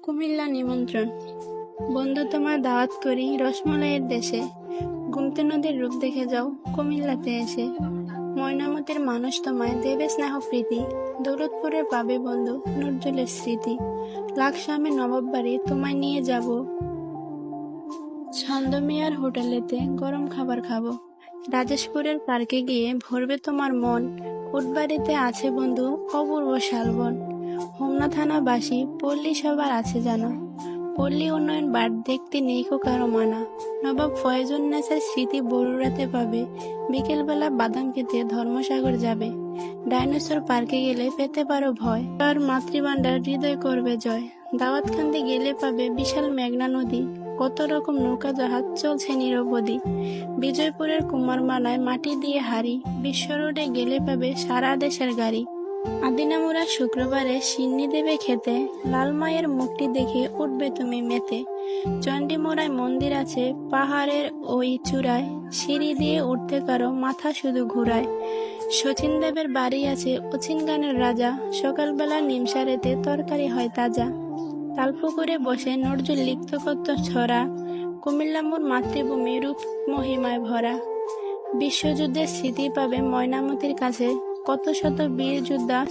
কুমিল্লা নিমন্ত্রণ। বন্ধু, তোমার দাওয়াত করি রসমলাইয়ের দেশে। গুমতি নদীর রূপ দেখে যাও কুমিল্লাতে এসে। ময়নামতির মানুষ তোমায় দেবে স্নেহ প্রীতি। দৌলতপুরে পাবে বন্ধু নজরুলের স্মৃতি। লাকসামে নবাব বাড়ি তোমায় নিয়ে যাব। ছন্দমিয়ার হোটেলেতে গরম খাবার খাবো। রাজেশপুরের পার্কে গিয়ে ভরবে তোমার মন। উটবাড়িতে আছে বন্ধু অপূর্ব শালবন। হোমনা থানাবাসী পল্লী সবার আছে জানা। পল্লী উন্নয়ন বার্ড দেখতে নেই কো কারো মানা। নবাব ফয়েজুন্নেছার স্মৃতি বড়ুরাতে পাবে। বিকেলবেলা বাদাম খেতে ধর্মসাগর যাবে। ডাইনোসর পার্কে গেলে পেতে পারো ভয়। তার মাতৃভাণ্ডার হৃদয় করবে জয়। দাওয়াতখান্দি গেলে পাবে বিশাল মেঘনা নদী। কত রকম নৌকা জাহাজ চলছে নিরবধি। বিজয়পুরের কুমারমালায় মাটি দিয়ে হাড়ি। বিশ্ব রোডে গেলে পাবে সারা দেশের গাড়ি। আদিনামুরা শুক্রবারে সিন্নি দেবে খেতে। লাল মায়ের মুখটি দেখে উঠবে তুমি মেতে। চণ্ডীমোড়ায় মন্দির আছে পাহাড়ের ওই চূড়ায়। সিঁড়ি দিয়ে উঠতে কারো মাথা শুধু ঘুরায়। শচীন দেবের বাড়ি আছে অচিন গানের রাজা। সকালবেলা নিমসারেতে তরকারি হয় তাজা। তালপুকুরে বসে নজরুল লিখত কত ছড়া। কুমিল্লা মোর মাতৃভূমি রূপ মহিমায় ভরা। বিশ্বযুদ্ধের স্মৃতি পাবে ময়নামতির কাছে। কত শত বীর যোদ্ধা